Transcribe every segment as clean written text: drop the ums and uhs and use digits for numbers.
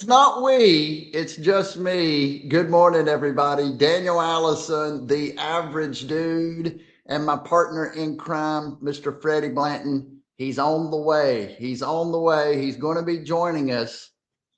not we, it's just me. Good morning, everybody. Daniel Allison, the average dude, and my partner in crime, Mr. Freddie Blanton. He's on the way. He's on the way. He's going to be joining us.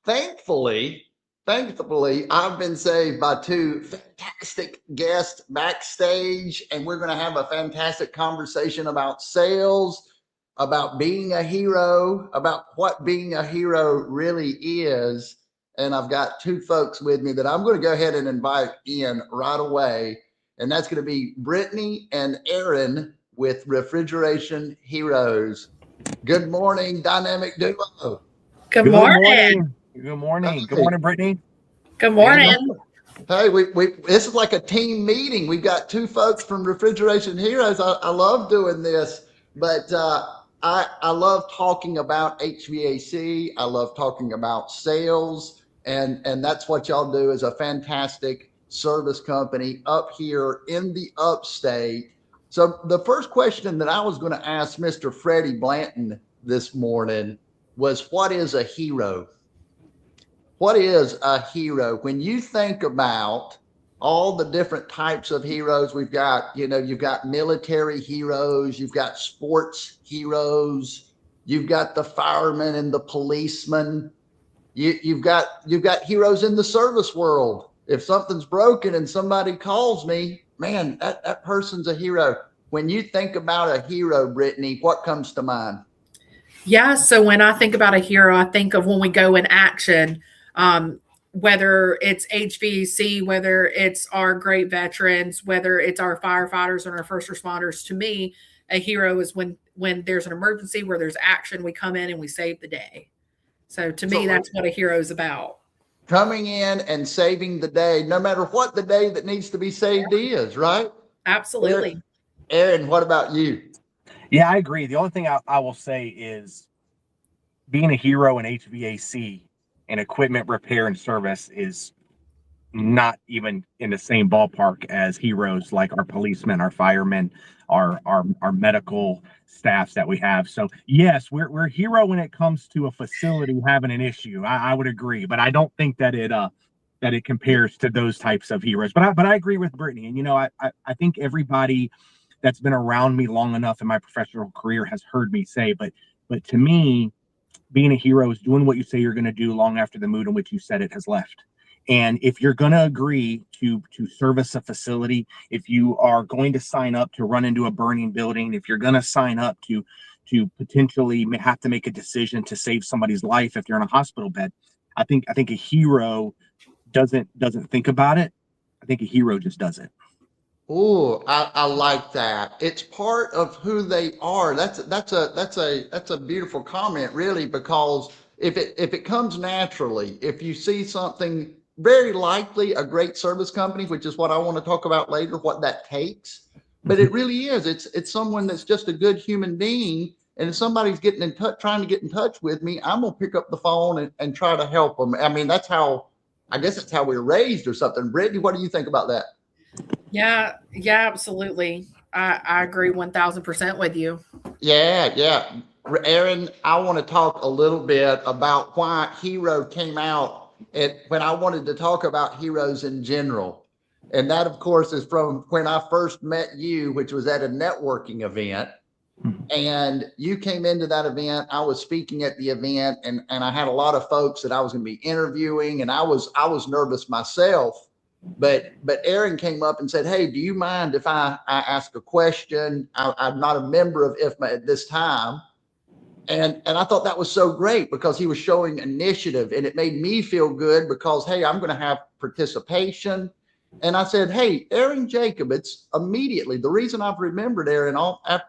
Thankfully, thankfully, I've been saved by two fantastic guests backstage, and we're going to have a fantastic conversation about sales, about being a hero, about what being a hero really is. And I've got two folks with me that I'm going to go ahead and invite in right away. And that's going to be Brittany and Aaron with Refrigeration Heroes. Good morning, dynamic duo. Good Good morning. morning. Good morning. Good Hey. morning, Brittany. Good morning. Hey, we this is like a team meeting. We've got two folks from Refrigeration Heroes. I love doing this, but I love talking about HVAC. I love talking about sales, and that's what y'all do is a fantastic service company up here in the upstate. So the first question that I was going to ask Mr. Freddie Blanton this morning was, what is a hero? What is a hero? When you think about all the different types of heroes we've got, you've got military heroes, you've got sports heroes, you've got the firemen and the policemen. You've got heroes in the service world. If something's broken and somebody calls me, man, that person's a hero. When you think about a hero, Brittany, what comes to mind? Yeah, so when I think about a hero, I think of when we go in action, whether it's HVAC, whether it's our great veterans, whether it's our firefighters and our first responders. To me, a hero is when there's an emergency, where there's action, we come in and we save the day. So to me, that's what a hero is about. Coming in and saving the day, no matter what the day that needs to be saved is, right? Absolutely. Aaron, what about you? Yeah, I agree. The only thing I will say is being a hero in HVAC and equipment repair and service is not even in the same ballpark as heroes like our policemen, our firemen, our medical staffs that we have. So yes, we're a hero when it comes to a facility having an issue. I would agree, but I don't think that it compares to those types of heroes. But I agree with Brittany, and I think everybody that's been around me long enough in my professional career has heard me say, but to me, being a hero is doing what you say you're going to do long after the mood in which you said it has left. And if you're going to agree to service a facility, if you are going to sign up to run into a burning building, if you're going to sign up to potentially have to make a decision to save somebody's life if you're in a hospital bed, I think a hero doesn't think about it. I think a hero just does it. Oh, I like that. It's part of who they are. That's a beautiful comment, really, because if it comes naturally, if you see something, very likely a great service company, which is what I want to talk about later, what that takes. But it really is. It's someone that's just a good human being. And if somebody's getting in touch, trying to get in touch with me, I'm gonna pick up the phone and try to help them. I mean, I guess that's how we're raised or something. Brittany, what do you think about that? Yeah, absolutely. I agree 1000% with you. Yeah. Aaron, I want to talk a little bit about why Hero came out when I wanted to talk about heroes in general. And that, of course, is from when I first met you, which was at a networking event. And you came into that event. I was speaking at the event, and I had a lot of folks that I was going to be interviewing, and I was nervous myself. But Aaron came up and said, "Hey, do you mind if I ask a question? I'm not a member of IFMA at this time." And I thought that was so great because he was showing initiative, and it made me feel good because, hey, I'm going to have participation. And I said, "Hey, Aaron Jacob," it's immediately the reason I've remembered Aaron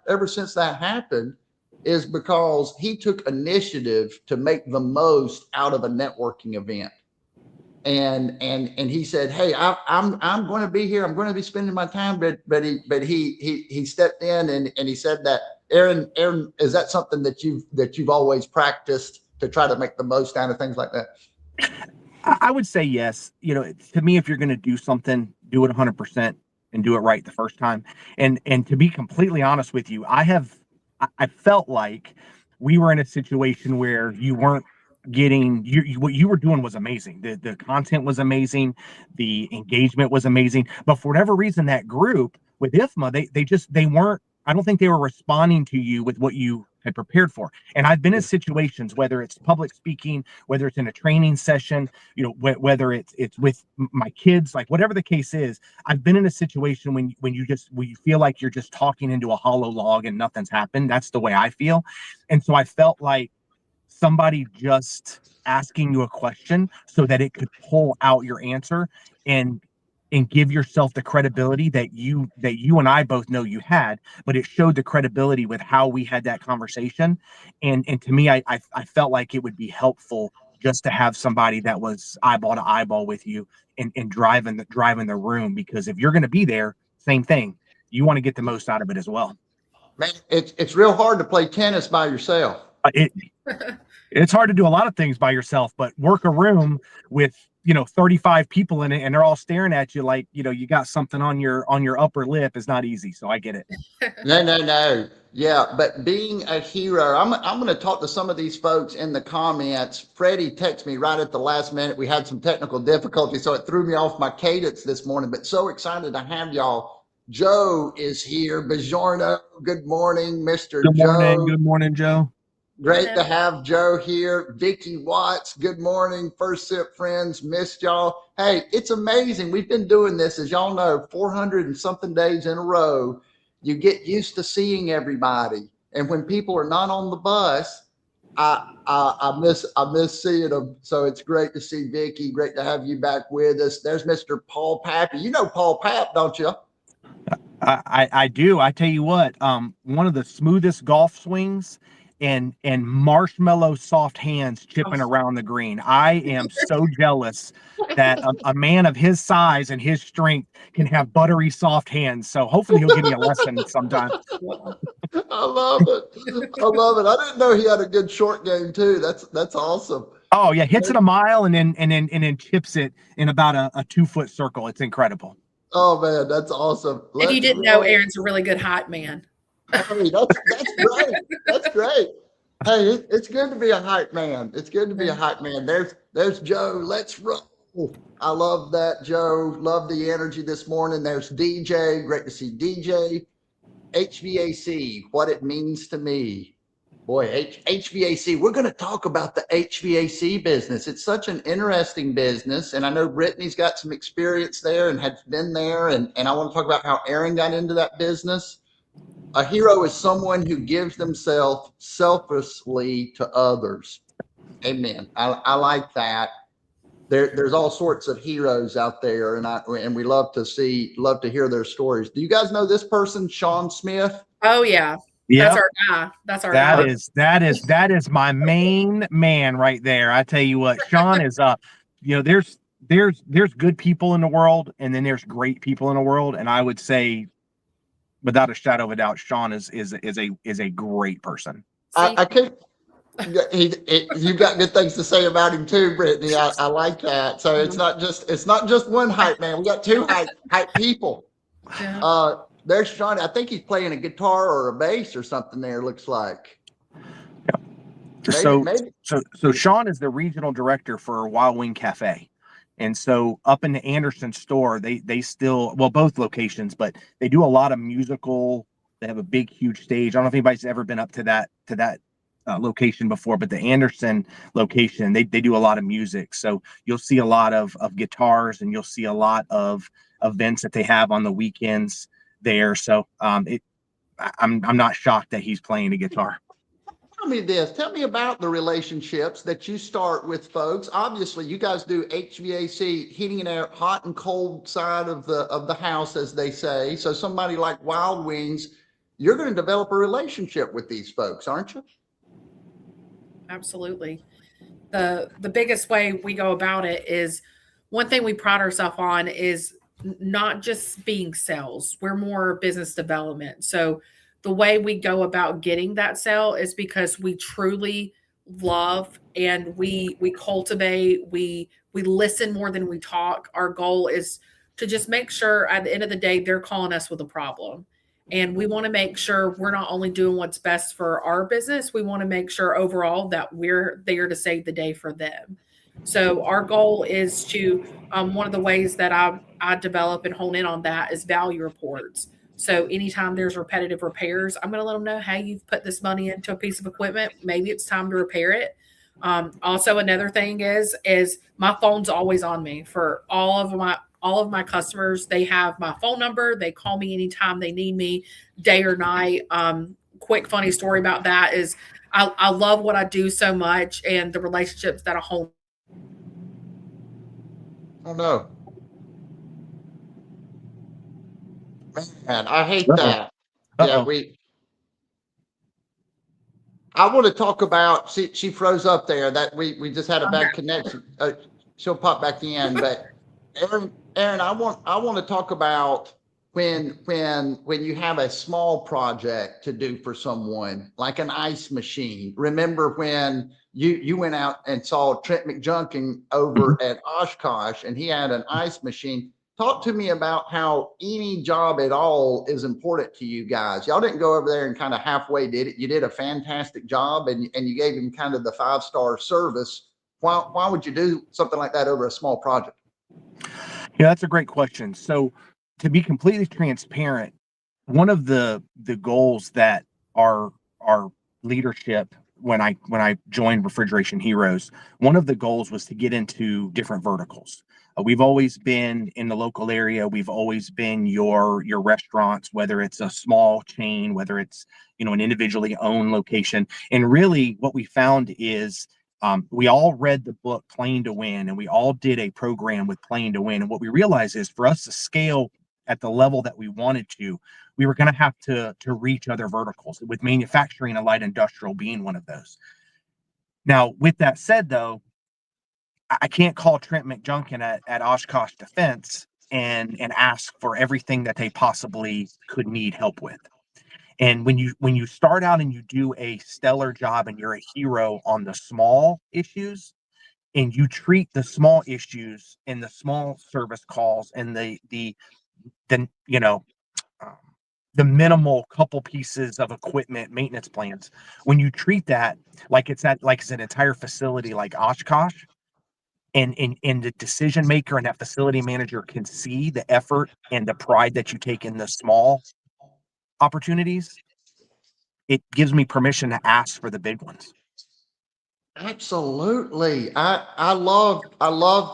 ever since that happened is because he took initiative to make the most out of a networking event. And he said, "Hey, I'm going to be here. I'm going to be spending my time." But he stepped in and he said that, Aaron, is that something that you've always practiced to try to make the most out of things like that? I would say yes. To me, if you're going to do something, do it 100% and do it right the first time. And to be completely honest with you, I felt like we were in a situation where you weren't getting what you were doing was amazing. The content was amazing, the engagement was amazing. But for whatever reason, that group with IFMA, they weren't. I don't think they were responding to you with what you had prepared for. And I've been in situations, whether it's public speaking, whether it's in a training session, whether it's with my kids, like whatever the case is, I've been in a situation when you feel like you're just talking into a hollow log and nothing's happened. That's the way I feel. And so I felt like somebody just asking you a question so that it could pull out your answer and give yourself the credibility that you and I both know you had, but it showed the credibility with how we had that conversation. And to me, I felt like it would be helpful just to have somebody that was eyeball to eyeball with you and driving the room, because if you're going to be there, same thing, you want to get the most out of it as well. Man, it's real hard to play tennis by yourself. It's hard to do a lot of things by yourself, but work a room with 35 people in it and they're all staring at you like you got something on your upper lip is not easy. So I get it. No. Yeah, but being a hero, I'm going to talk to some of these folks in the comments. Freddie texted me right at the last minute. We had some technical difficulty, so it threw me off my cadence this morning, but so excited to have y'all. Joe is here. Bajorno, good morning, Mr. Good morning. Joe. Good morning, Joe. Great to have Joe here. Vicky Watts, good morning. First Sip friends, missed y'all. Hey, it's amazing. We've been doing this, as y'all know, 400 and something days in a row. You get used to seeing everybody. And when people are not on the bus, I miss seeing them. So it's great to see Vicky. Great to have you back with us. There's Mr. Paul Pappy. You know Paul Papp, don't you? I do. I tell you what, one of the smoothest golf swings and marshmallow soft hands chipping around the green. I am so jealous that a man of his size and his strength can have buttery soft hands. So hopefully he'll give me a lesson sometime. I love it. I didn't know he had a good short game too. That's awesome. Oh yeah, hits it a mile and then chips it in about a 2-foot circle. It's incredible. Oh man, that's awesome. If you didn't know, Aaron's a really good hype man. Hey, that's great. That's great. Hey, it's good to be a hype man. It's good to be a hype man. There's Joe. Let's roll. I love that, Joe. Love the energy this morning. There's DJ. Great to see DJ. HVAC, what it means to me. Boy, HVAC. We're going to talk about the HVAC business. It's such an interesting business, and I know Brittany's got some experience there and has been there, and I want to talk about how Aaron got into that business. A hero is someone who gives themselves selflessly to others. Amen. I like that. There's all sorts of heroes out there, and we love to hear their stories. Do you guys know this person, Sean Smith? Oh yeah. That's our guy. That's our guy. That is my main man right there. I tell you what, Sean is there's good people in the world, and then there's great people in the world, and I would say, without a shadow of a doubt, Sean is a great person. I can't. You've got good things to say about him too, Brittany. I like that. So it's not just one hype man. We got two hype people. Yeah. There's Sean. I think he's playing a guitar or a bass or something there. Looks like. Yeah. Maybe. So Sean is the regional director for Wild Wing Cafe. And so up in the Anderson store, they still, well, both locations, but they do a lot of musical. They have a big, huge stage. I don't know if anybody's ever been up to that location before, but the Anderson location, they do a lot of music. So you'll see a lot of guitars, and you'll see a lot of events that they have on the weekends there. So I'm not shocked that he's playing a guitar. Tell me about the relationships that you start with folks. Obviously, you guys do HVAC, heating and air, hot and cold side of the house, as they say. So somebody like Wild Wings, you're going to develop a relationship with these folks, aren't you? Absolutely. The biggest way we go about it is, one thing we pride ourselves on is not just being sales. We're more business development. So the way we go about getting that sale is because we truly love, and we cultivate, we listen more than we talk. Our goal is to just make sure at the end of the day, they're calling us with a problem. And we want to make sure we're not only doing what's best for our business, we want to make sure overall that we're there to save the day for them. So our goal is to, one of the ways that I develop and hone in on that is value reports. So anytime there's repetitive repairs, I'm going to let them know, hey, you've put this money into a piece of equipment. Maybe it's time to repair it. Also, another thing is my phone's always on me for all of my customers. They have my phone number. They call me anytime they need me, day or night. Quick funny story about that is I love what I do so much and the relationships that I hold. Oh no, man, I hate Uh-oh. that. Yeah, Uh-oh. I want to talk about, she froze up there, that we just had a bad connection. She'll pop back in, but Aaron, I want to talk about when you have a small project to do for someone, like an ice machine. Remember when you went out and saw Trent McJunkin over at Oshkosh, and he had an ice machine. Talk to me about how any job at all is important to you guys. Y'all didn't go over there and kind of halfway did it. You did a fantastic job, and you gave him kind of the 5-star service. Why would you do something like that over a small project? Yeah, that's a great question. So to be completely transparent, one of the goals that our leadership, when I joined Refrigeration Heroes, one of the goals was to get into different verticals. We've always been in the local area. We've always been your restaurants, whether it's a small chain, whether it's, an individually owned location. And really what we found is we all read the book Playing to Win, and we all did a program with Playing to Win. And what we realized is for us to scale at the level that we wanted to, we were going to have to reach other verticals, with manufacturing and light industrial being one of those. Now, with that said, though, I can't call Trent McJunkin at Oshkosh Defense and ask for everything that they possibly could need help with. And when you start out and you do a stellar job and you're a hero on the small issues, and you treat the small issues and the small service calls and the minimal couple pieces of equipment maintenance plans, when you treat that like it's an entire facility like Oshkosh, and the decision maker and that facility manager can see the effort and the pride that you take in the small opportunities, it gives me permission to ask for the big ones. Absolutely. I love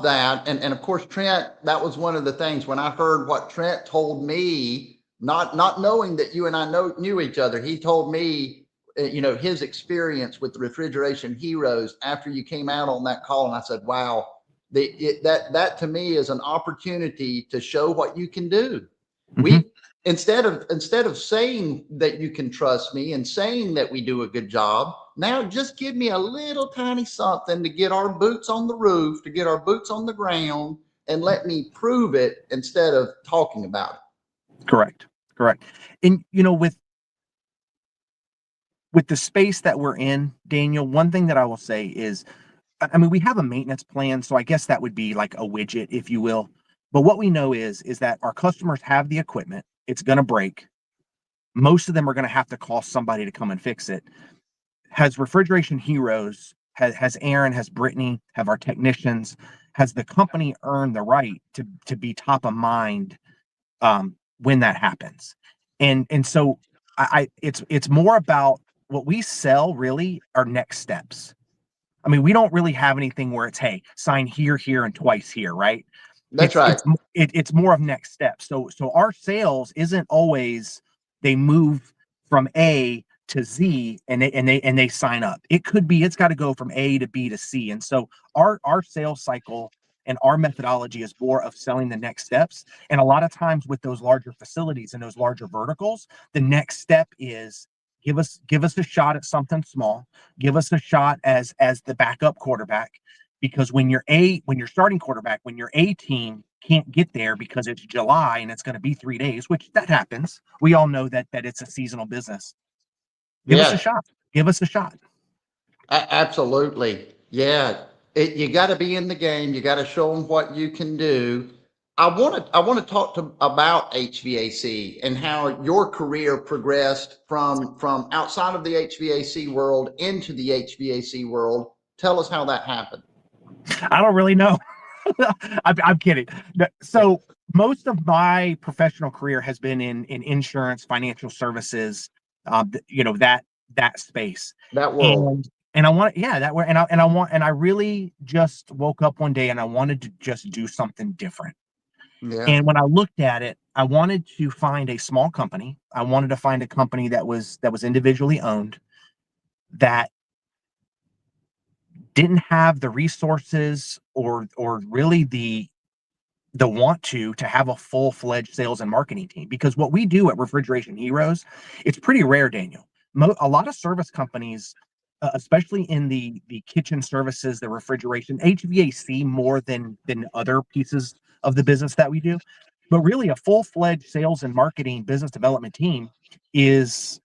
that. And of course, Trent, that was one of the things when I heard what Trent told me, not knowing that you and I knew each other. He told me, his experience with the Refrigeration Heroes after you came out on that call. And I said, wow, that to me is an opportunity to show what you can do. Mm-hmm. We, instead of saying that you can trust me and saying that we do a good job, now just give me a little tiny something to get our boots on the roof, to get our boots on the ground, and let me prove it instead of talking about it. Correct. And with the space that we're in, Daniel, one thing that I will say is, we have a maintenance plan, so I guess that would be like a widget, if you will. But what we know is that our customers have the equipment. It's going to break. Most of them are going to have to call somebody to come and fix it. Has Refrigeration Heroes, has Aaron, has Brittany, have our technicians, has the company earned the right to be top of mind when that happens? And so it's more about what we sell really are next steps. We don't really have anything where it's, hey, sign here, and twice here, right? That's right. It's more of next steps. So our sales isn't always they move from A to Z and they sign up. It could be it's got to go from A to B to C. And so our sales cycle and our methodology is more of selling the next steps. And a lot of times with those larger facilities and those larger verticals, the next step is give us a shot at something small. Give us a shot as the backup quarterback, because when you're starting quarterback, when your A team can't get there because it's July and it's going to be 3 days, which that happens. We all know that it's a seasonal business. Give us a shot. Give us a shot. Absolutely. Yeah. You got to be in the game. You got to show them what you can do. I want to talk about HVAC and how your career progressed from outside of the HVAC world into the HVAC world. Tell us how that happened. I don't really know. I'm kidding. So most of my professional career has been in insurance, financial services, that space. That world. And I want, yeah, that way. And I really just woke up one day and I wanted to just do something different. Yeah. And when I looked at it, I wanted to find a small company. I wanted to find a company that was individually owned, that didn't have the resources or really the want to have a full-fledged sales and marketing team. Because what we do at Refrigeration Heroes, it's pretty rare, Daniel. A lot of service companies, especially in the kitchen services, the refrigeration, HVAC more than other pieces of the business that we do, but really a full-fledged sales and marketing business development team is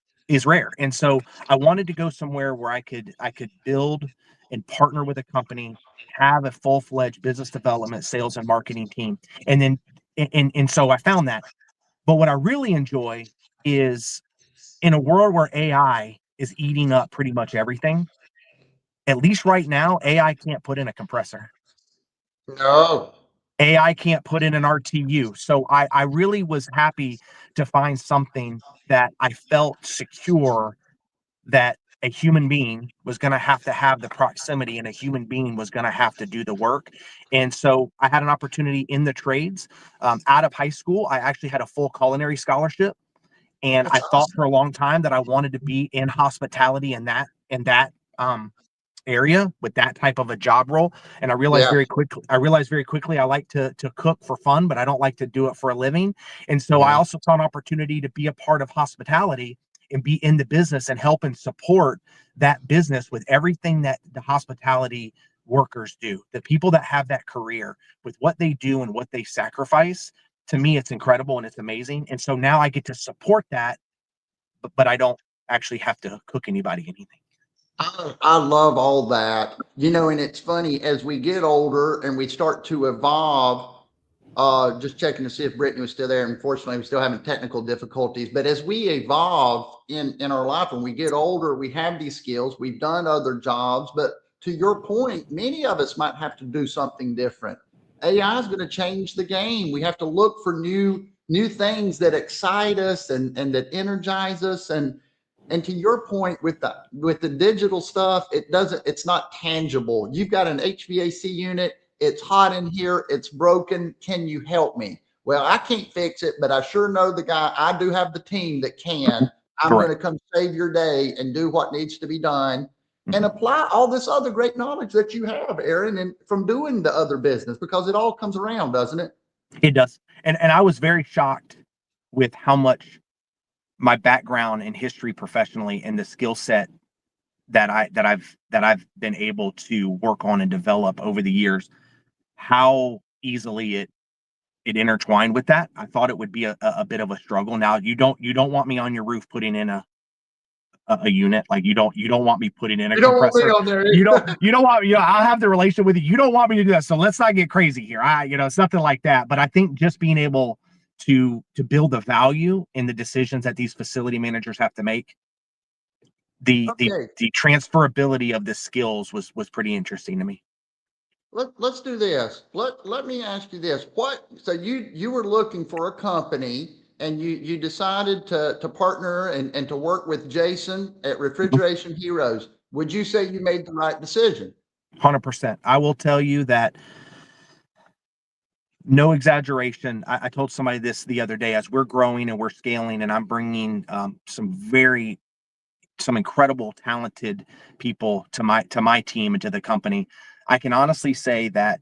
rare. And so I wanted to go somewhere where I could build and partner with a company, have a full-fledged business development, sales and marketing team. And then and so I found that. But what I really enjoy is, in a world where AI is eating up pretty much everything, at least right now, AI can't put in a compressor. No. AI can't put in an RTU. So I really was happy to find something that I felt secure, that a human being was going to have the proximity and a human being was going to have to do the work. And so I had an opportunity in the trades. Out of high school, I actually had a full culinary scholarship. And I thought for a long time that I wanted to be in hospitality in that area with that type of a job role. And I realized very quickly I like to cook for fun, but I don't like to do it for a living. And so I also saw an opportunity to be a part of hospitality and be in the business and help and support that business with everything that the hospitality workers do. The people that have that career, with what they do and what they sacrifice, to me, it's incredible and it's amazing. And so now I get to support that, but I don't actually have to cook anybody anything. I love all that, and it's funny as we get older and we start to evolve. Just checking to see if Brittany was still there. Unfortunately, we're still having technical difficulties. But as we evolve in our life, when we get older, we have these skills. We've done other jobs, but to your point, many of us might have to do something different. AI is going to change the game. We have to look for new things that excite us and that energize us. And to your point with the digital stuff, it's not tangible. You've got an HVAC unit. It's hot in here. It's broken. Can you help me? Well, I can't fix it, but I sure know the guy. I do have the team that can. I'm going to come save your day and do what needs to be done and apply all this other great knowledge that you have, Aaron, and from doing the other business, because it all comes around, doesn't it? It does. And I was very shocked with how much my background and history professionally and the skill set that I've been able to work on and develop over the years, how easily it intertwined with that. I thought it would be a bit of a struggle. Now you don't want me on your roof putting in a unit. Like you don't want me putting in a compressor. Want me on there. You don't want, I'll have the relationship with you. You don't want me to do that. So let's not get crazy here. Something like that. But I think just being able to build the value in the decisions that these facility managers have to make, the transferability of the skills was pretty interesting to me. Let's do this. Let me ask you this. So you were looking for a company and you decided to partner and to work with Jason at Refrigeration Heroes. Would you say you made the right decision? 100%. I will tell you that, no exaggeration. I told somebody this the other day. As we're growing and we're scaling, and I'm bringing some incredible, talented people to my team and to the company, I can honestly say that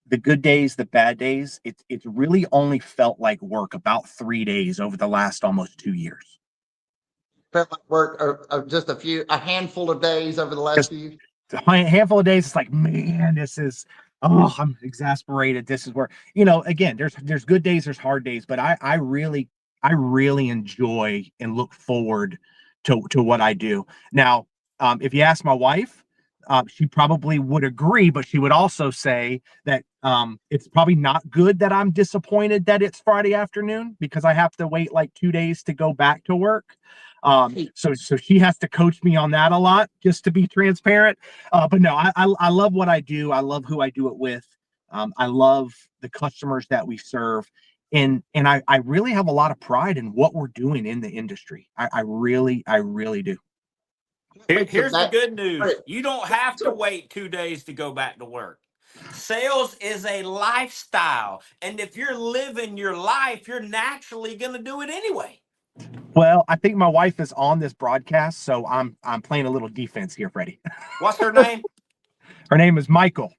the good days, the bad days, it's really only felt like work about 3 days over the last almost 2 years. Felt like work just a handful of days over the last few. A handful of days. It's like, man, I'm exasperated. This is where, again, there's good days, there's hard days, but I really enjoy and look forward to what I do. Now, if you ask my wife, She probably would agree, but she would also say that it's probably not good that I'm disappointed that it's Friday afternoon because I have to wait like 2 days to go back to work. So she has to coach me on that a lot, just to be transparent. But no, I love what I do. I love who I do it with. I love the customers that we serve. And I really have a lot of pride in what we're doing in the industry. I really do. Here's the good news. You don't have to wait 2 days to go back to work. Sales is a lifestyle. And if you're living your life, you're naturally going to do it anyway. Well, I think my wife is on this broadcast, so I'm playing a little defense here, Freddie. What's her name? Her name is Michael.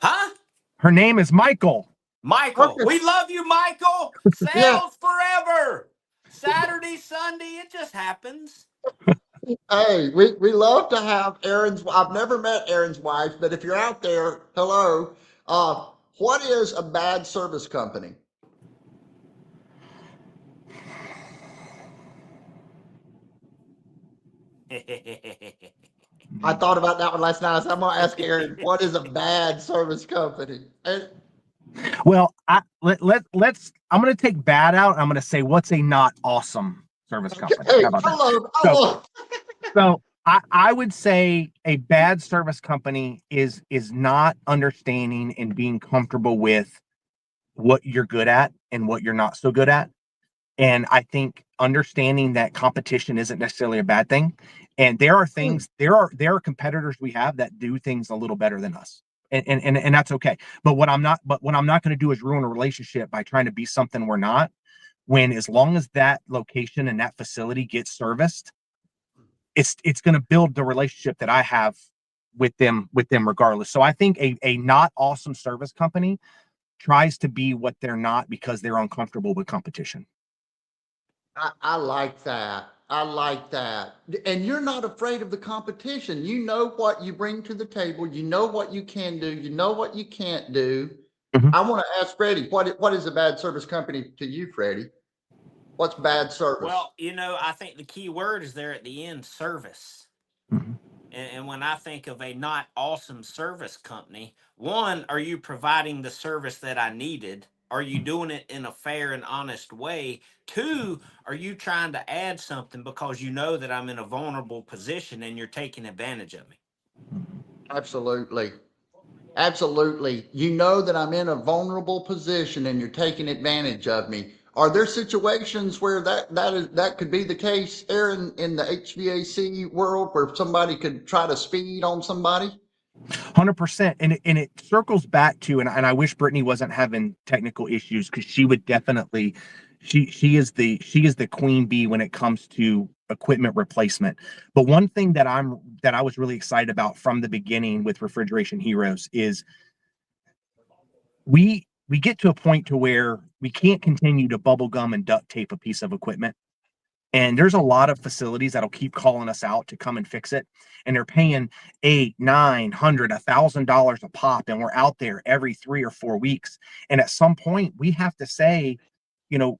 Huh? Her name is Michael. Michael. We love you, Michael. Sales Yeah. forever. Saturday, Sunday, it just happens. Hey, we love to have Aaron's. I've never met Aaron's wife, but if you're out there, hello. What is a bad service company? I thought about that one last night. So I'm gonna ask Aaron, what is a bad service company? And Well, let's. I'm going to take bad out. And I'm going to say what's a not awesome service company. hey, How about that? hello. So I would say a bad service company is not understanding and being comfortable with what you're good at and what you're not so good at. And I think understanding that competition isn't necessarily a bad thing. And there are things, there are competitors we have that do things a little better than us. And that's okay. But what I'm not going to do is ruin a relationship by trying to be something we're not, when as long as that location and that facility gets serviced, it's going to build the relationship that I have with them regardless. So I think a not awesome service company tries to be what they're not because they're uncomfortable with competition. I like that. I like that. And you're not afraid of the competition. You know what you bring to the table. You know what you can do. You know what you can't do. Mhm. I want to ask Freddie, what is a bad service company to you, Freddie? What's bad service? Well, I think the key word is there at the end, service. Mhm. And when I think of a not awesome service company, one, are you providing the service that I needed? Are you doing it in a fair and honest way? Two, are you trying to add something because you know that I'm in a vulnerable position and you're taking advantage of me? Absolutely. Absolutely. You know that I'm in a vulnerable position and you're taking advantage of me. Are there situations where that could be the case, Aaron, in the HVAC world, where somebody could try to speed on somebody? 100%. And it circles back to, and I wish Brittany wasn't having technical issues, because she would definitely, she is the queen bee when it comes to equipment replacement. But one thing that I was really excited about from the beginning with Refrigeration Heroes is we get to a point to where we can't continue to bubble gum and duct tape a piece of equipment. And there's a lot of facilities that'll keep calling us out to come and fix it. And they're paying $800, $900, $1,000 a pop. And we're out there every 3 or 4 weeks. And at some point we have to say,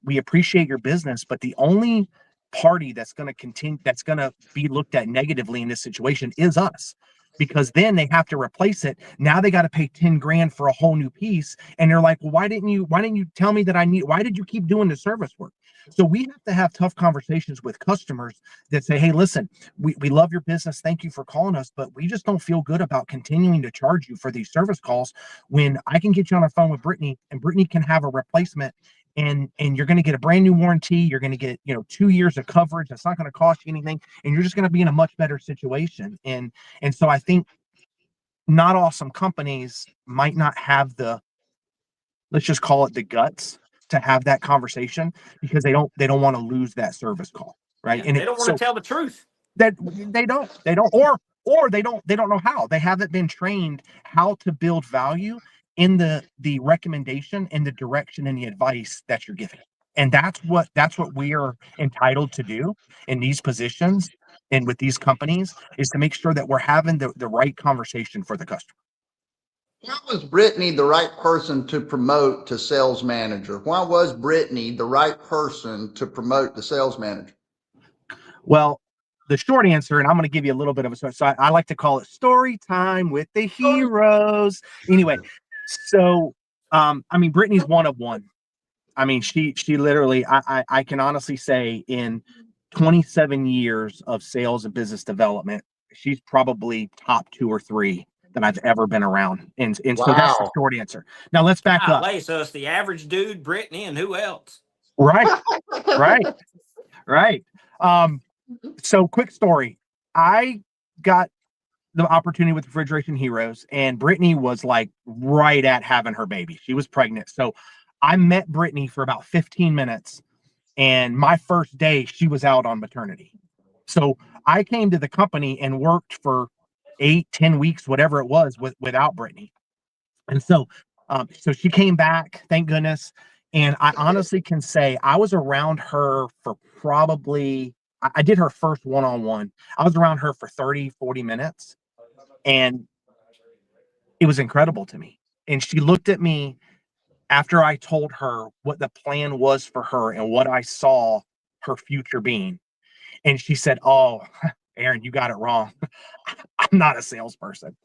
we appreciate your business, but the only party that's going to be looked at negatively in this situation is us. Because then they have to replace it. Now they got to pay 10 grand for a whole new piece. And they're like, well, why didn't you tell me that why did you keep doing the service work? So we have to have tough conversations with customers that say, hey, listen, we love your business. Thank you for calling us, but we just don't feel good about continuing to charge you for these service calls when I can get you on the phone with Brittany and Brittany can have a replacement, and you're going to get a brand new warranty. You're going to get, 2 years of coverage. That's not going to cost you anything. And you're just going to be in a much better situation. And so I think not awesome companies might not have let's just call it the guts to have that conversation, because they don't want to lose that service call. Right. Yeah, And they don't want to tell the truth. that they don't, or they don't know how. They haven't been trained how to build value in the recommendation and the direction and the advice that you're giving. And that's what we are entitled to do in these positions and with these companies, is to make sure that we're having the right conversation for the customer. Why was Brittany the right person to promote to sales manager? Why was Brittany the right person to promote the sales manager? Well, the short answer, and I'm going to give you a little bit of a story. So I like to call it story time with the heroes. Anyway, so I mean, Brittany's one of one. I mean, she literally, I can honestly say, in 27 years of sales and business development, she's probably top 2 or 3 that I've ever been around. And so that's the Wow. short answer. Now let's back up. So it's the average dude, Brittany, and who else? Right, right. So quick story. I got the opportunity with Refrigeration Heroes, and Brittany was like right at having her baby. She was pregnant. So I met Brittany for about 15 minutes, and my first day she was out on maternity. So I came to the company and worked for 8-10 weeks, whatever it was, without Brittany. And so she came back, thank goodness. And I honestly can say I was around her for probably, I did her first one-on-one. I was around her for 30-40 minutes, and it was incredible to me. And she looked at me after I told her what the plan was for her and what I saw her future being. And she said, "Oh, Aaron, you got it wrong. I'm not a salesperson.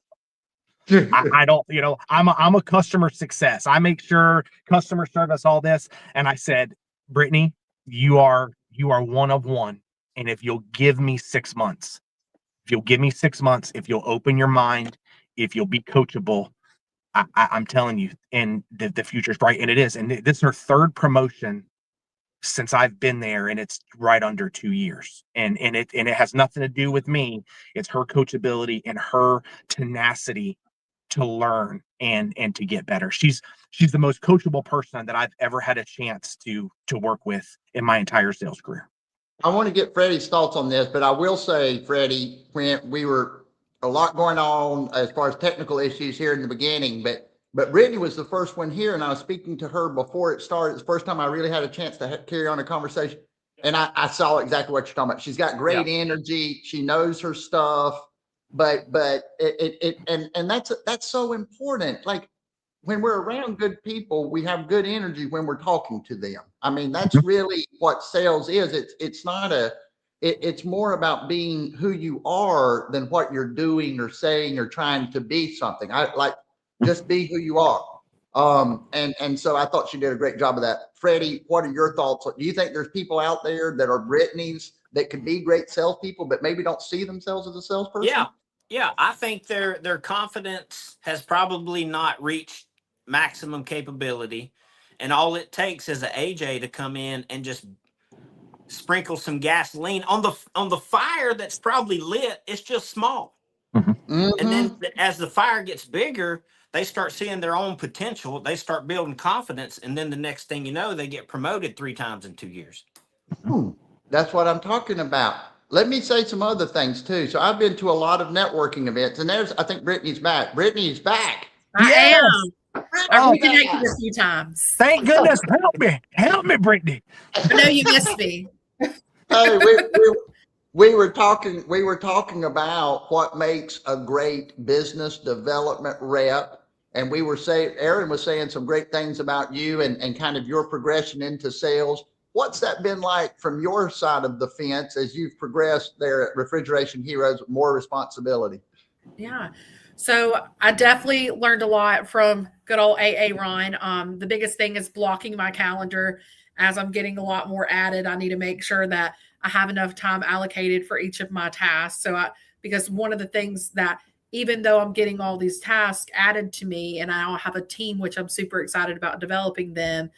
I don't, I'm a customer success. I make sure customer service, all this." And I said, "Brittany, you are one of one. And if you'll give me 6 months, if you'll open your mind, if you'll be coachable, I'm telling you, and the future's bright." And it is. And this is her 3rd promotion since I've been there, and it's right under 2 years. And it has nothing to do with me. It's her coachability and her tenacity to learn and to get better. She's the most coachable person that I've ever had a chance to work with in my entire sales career. I want to get Freddie's thoughts on this, but I will say, Freddie, when we were a lot going on as far as technical issues here in the beginning, but Brittany was the first one here, and I was speaking to her before it started. It's the first time I really had a chance to carry on a conversation, and I saw exactly what you're talking about. She's got great energy. She knows her stuff, but that's so important. Like, when we're around good people, we have good energy when we're talking to them. I mean, that's really what sales is. It's more about being who you are than what you're doing or saying or trying to be something. Just be who you are. And so I thought she did a great job of that. Freddie, what are your thoughts? Do you think there's people out there that are Brittany's that could be great salespeople, but maybe don't see themselves as a salesperson? Yeah. I think their confidence has probably not reached maximum capability, and all it takes is an AJ to come in and just sprinkle some gasoline on the fire that's probably lit. It's just small. Mm-hmm. And then as the fire gets bigger, they start seeing their own potential. They start building confidence, and then the next thing you know, they get promoted 3 times in 2 years. That's what I'm talking about. Let me say some other things too. So I've been to a lot of networking events, and I think Brittany's back. Brittany's back. I am. I've reconnected Brittany. a few times. Thank goodness. Help me, Brittany. I know you missed me. Hey, we were talking about what makes a great business development rep. And Aaron was saying some great things about you and kind of your progression into sales. What's that been like from your side of the fence as you've progressed there at Refrigeration Heroes with more responsibility? Yeah. So I definitely learned a lot from good old AA Ron. The biggest thing is blocking my calendar. As I'm getting a lot more added, I need to make sure that I have enough time allocated for each of my tasks. Because one of the things that, even though I'm getting all these tasks added to me, and I have a team, which I'm super excited about developing them,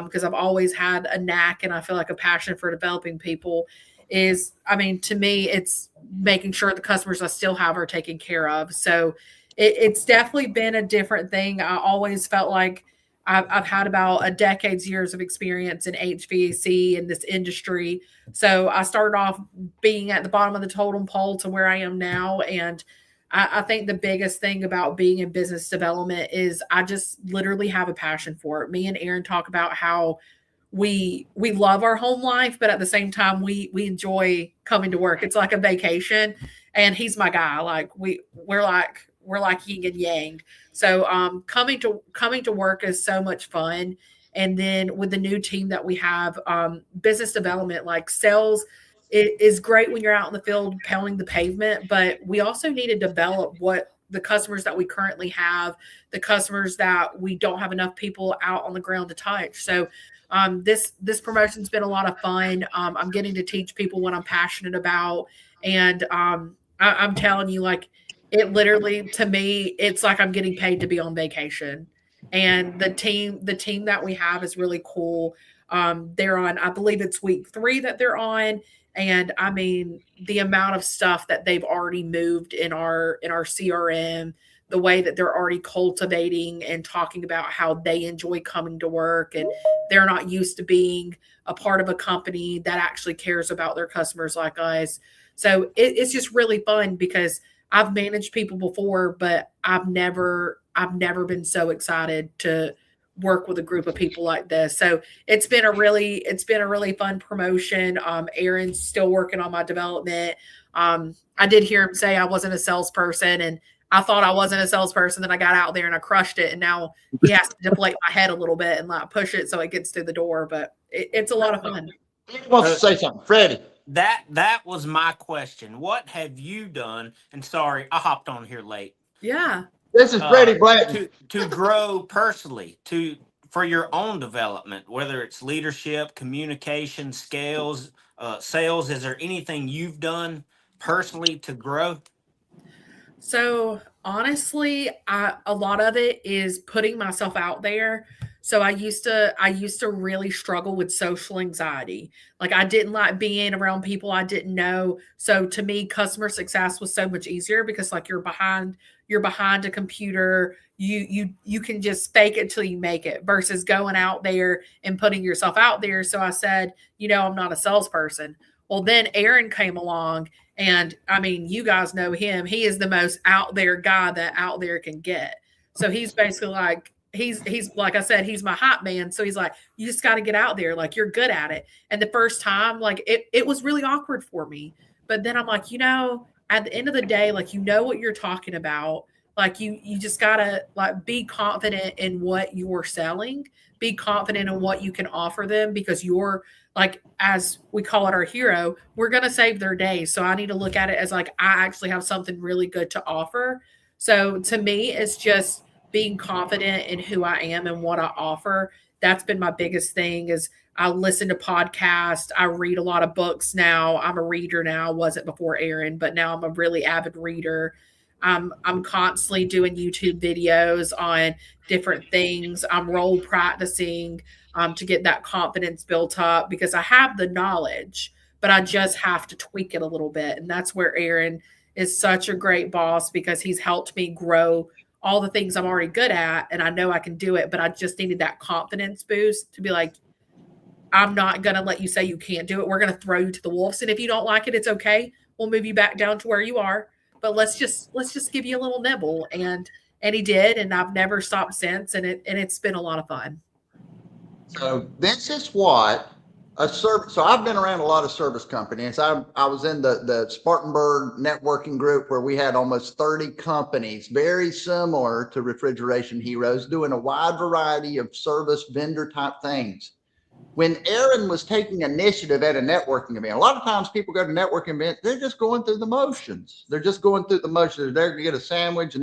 because I've always had a knack and I feel like a passion for developing people, to me, it's making sure the customers I still have are taken care of. So it's definitely been a different thing. I always felt like I've had about a decade's years of experience in HVAC in this industry. So I started off being at the bottom of the totem pole to where I am now. And I think the biggest thing about being in business development is I just literally have a passion for it. Me and Aaron talk about how we love our home life, but at the same time, we enjoy coming to work. It's like a vacation, and he's my guy. Like we're like yin and yang. So coming to work is so much fun. And then with the new team that we have, business development, like sales is great when you're out in the field pounding the pavement, but we also need to develop what the customers that we currently have, the customers that we don't have enough people out on the ground to touch. So this promotion's been a lot of fun. I'm getting to teach people what I'm passionate about, and I'm telling you, like, it literally, to me, it's like I'm getting paid to be on vacation. And the team that we have is really cool. They're on, I believe it's week 3 that they're on. And I mean, the amount of stuff that they've already moved in our CRM, the way that they're already cultivating and talking about how they enjoy coming to work, and they're not used to being a part of a company that actually cares about their customers like us. So it's just really fun because I've managed people before, but I've never been so excited to work with a group of people like this. So it's been a really fun promotion. Aaron's still working on my development. I did hear him say I wasn't a salesperson, and I thought I wasn't a salesperson. Then I got out there and I crushed it. And now he has to deflate my head a little bit and like push it so it gets through the door. But it's a lot of fun. He wants to say something, Freddie. That was my question. What have you done? And sorry, I hopped on here late. Yeah. This is Freddie Blanton. To grow personally, for your own development, whether it's leadership, communication, scales, sales. Is there anything you've done personally to grow? So honestly, a lot of it is putting myself out there. So I used to really struggle with social anxiety. Like, I didn't like being around people I didn't know. So to me, customer success was so much easier because, like, you're behind a computer. You can just fake it till you make it versus going out there and putting yourself out there. So I said, I'm not a salesperson. Well, then Aaron came along, and I mean, you guys know him. He is the most out there guy that out there can get. So he's basically like, he's like I said, he's my hot man. So he's like, you just got to get out there. Like, you're good at it. And the first time, like, it was really awkward for me. But then I'm like, at the end of the day, like, what you're talking about. Like, you just gotta, like, be confident in what you're selling, be confident in what you can offer them, because you're, like, as we call it, our hero, we're going to save their day. So I need to look at it as, like, I actually have something really good to offer. So to me, it's just being confident in who I am and what I offer. That's been my biggest thing. Is I listen to podcasts. I read a lot of books now. I'm a reader now. I wasn't before Aaron, but now I'm a really avid reader. I'm constantly doing YouTube videos on different things. I'm role practicing to get that confidence built up, because I have the knowledge, but I just have to tweak it a little bit. And that's where Aaron is such a great boss, because he's helped me grow all the things I'm already good at. And I know I can do it, but I just needed that confidence boost to be like, I'm not going to let you say you can't do it. We're going to throw you to the wolves. And if you don't like it, it's okay. We'll move you back down to where you are. But let's just give you a little nibble. And he did, and I've never stopped since. And it's been a lot of fun. So this is what a service. So I've been around a lot of service companies. I was in the Spartanburg networking group where we had almost 30 companies, very similar to Refrigeration Heroes, doing a wide variety of service vendor type things. When Aaron was taking initiative at a networking event, a lot of times people go to networking events, they're just going through the motions. They're there to get a sandwich.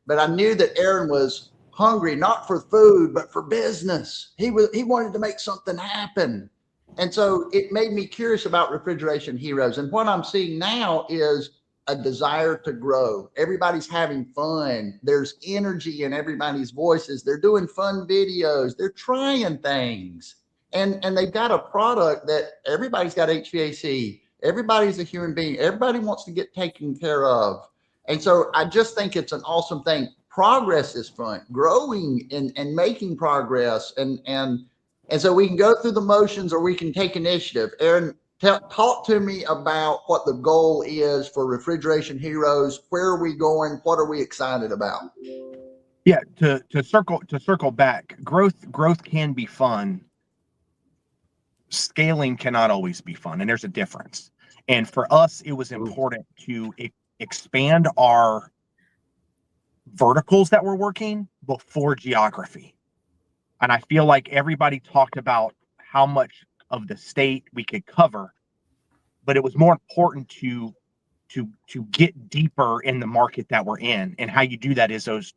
But I knew that Aaron was hungry, not for food, but for business. He wanted to make something happen. And so it made me curious about Refrigeration Heroes. And what I'm seeing now is a desire to grow. Everybody's having fun. There's energy in everybody's voices. They're doing fun videos. They're trying things. And they've got a product that everybody's got HVAC. Everybody's a human being. Everybody wants to get taken care of. And so I just think it's an awesome thing. Progress is fun. Growing and making progress. And so we can go through the motions, or we can take initiative. Aaron, talk to me about what the goal is for Refrigeration Heroes. Where are we going? What are we excited about? Yeah, to circle back, growth can be fun. Scaling cannot always be fun, and there's a difference. And for us, it was important to expand our verticals that we're working before geography. And I feel like everybody talked about how much of the state we could cover, but it was more important to get deeper in the market that we're in. And how you do that is those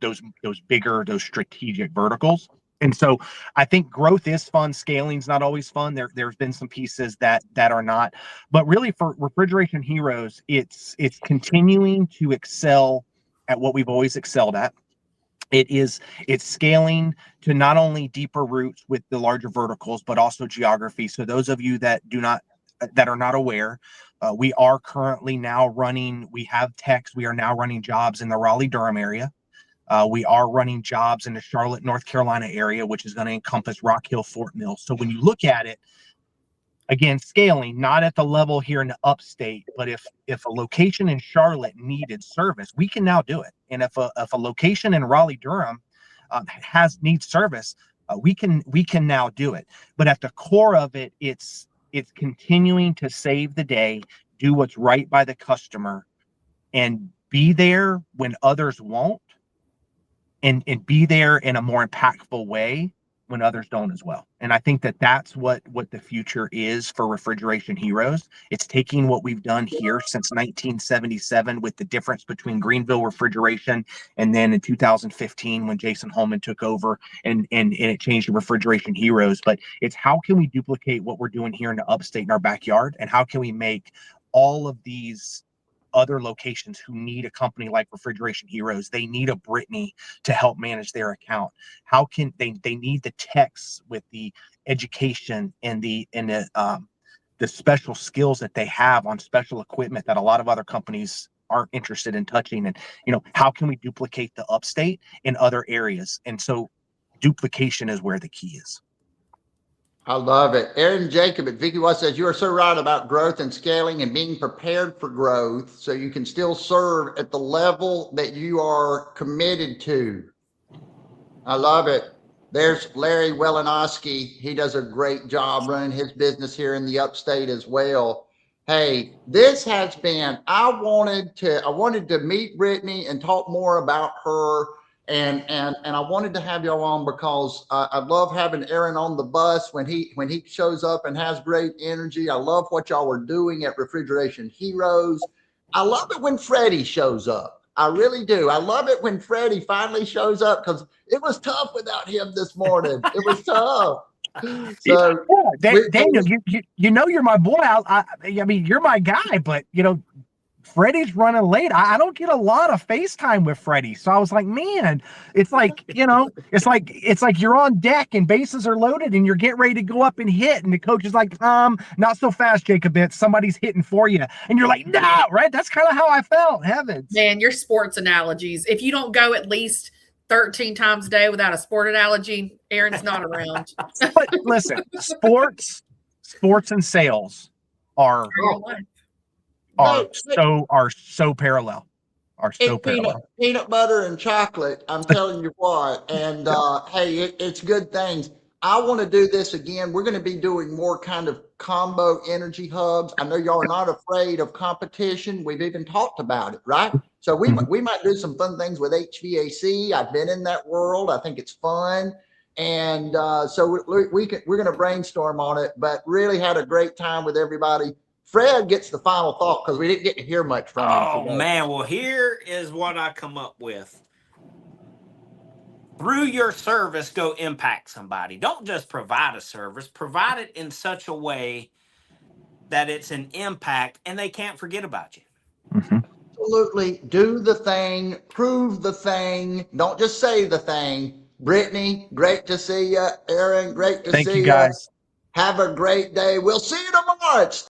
bigger, those strategic verticals. And so I think growth is fun. Scaling's not always fun. There's been some pieces that are not, but really for Refrigeration Heroes, it's continuing to excel at what we've always excelled at. It's scaling to not only deeper roots with the larger verticals, but also geography. So those of you that are not aware, we are currently now running, we have techs, we are now running jobs in the Raleigh-Durham area. We are running jobs in the Charlotte, North Carolina area, which is going to encompass Rock Hill, Fort Mill. So when you look at it, again, scaling, not at the level here in the upstate, but if a location in Charlotte needed service, we can now do it. And if a location in Raleigh-Durham needs service, we can now do it. But at the core of it, it's continuing to save the day, do what's right by the customer, and be there when others won't, and be there in a more impactful way when others don't as well. And I think that's what the future is for Refrigeration Heroes. It's taking what we've done here since 1977 with the difference between Greenville Refrigeration and then in 2015 when Jason Holman took over and it changed to Refrigeration Heroes. But it's how can we duplicate what we're doing here in the upstate in our backyard, and how can we make all of these other locations who need a company like Refrigeration Heroes, they need a Brittany to help manage their account. How can they need the techs with the education and the special skills that they have on special equipment that a lot of other companies aren't interested in touching? And how can we duplicate the upstate in other areas? And so duplication is where the key is. I love it. Aaron Jacob at Vicky Watt says, you are so right about growth and scaling and being prepared for growth so you can still serve at the level that you are committed to. I love it. There's Larry Welinowski. He does a great job running his business here in the upstate as well. Hey, this has been, I wanted to meet Brittany and talk more about her. And I wanted to have y'all on because I love having Aaron on the bus when he shows up and has great energy. I love what y'all are doing at Refrigeration Heroes. I love it when Freddie shows up. I really do. I love it when Freddie finally shows up because it was tough without him this morning. It was tough. So Daniel, you're my boy. I mean, you're my guy, but Freddie's running late. I don't get a lot of FaceTime with Freddie. So I was like, man, it's like, it's like you're on deck and bases are loaded and you're getting ready to go up and hit. And the coach is like, not so fast, Jacobitz. Somebody's hitting for you. And you're like, no, right? That's kind of how I felt. Heavens. Man, your sports analogies. If you don't go at least 13 times a day without a sport analogy, Aaron's not around. But listen, sports and sales are so parallel. Peanut butter and chocolate, I'm telling you what. And hey, it's good things. I want to do this again. We're going to be doing more kind of combo energy hubs. I know y'all are not afraid of competition. We've even talked about it, right? So we might do some fun things with HVAC. I've been in that world. I think it's fun. And so we're going to brainstorm on it, but really had a great time with everybody. Fred gets the final thought because we didn't get to hear much from him today. Man, well, here is what I come up with. Through your service, go impact somebody. Don't just provide a service. Provide it in such a way that it's an impact and they can't forget about you. Mm-hmm. Absolutely. Do the thing. Prove the thing. Don't just say the thing. Brittany, great to see you. Aaron, great to see you. Thank you, guys. Have a great day. We'll see you tomorrow.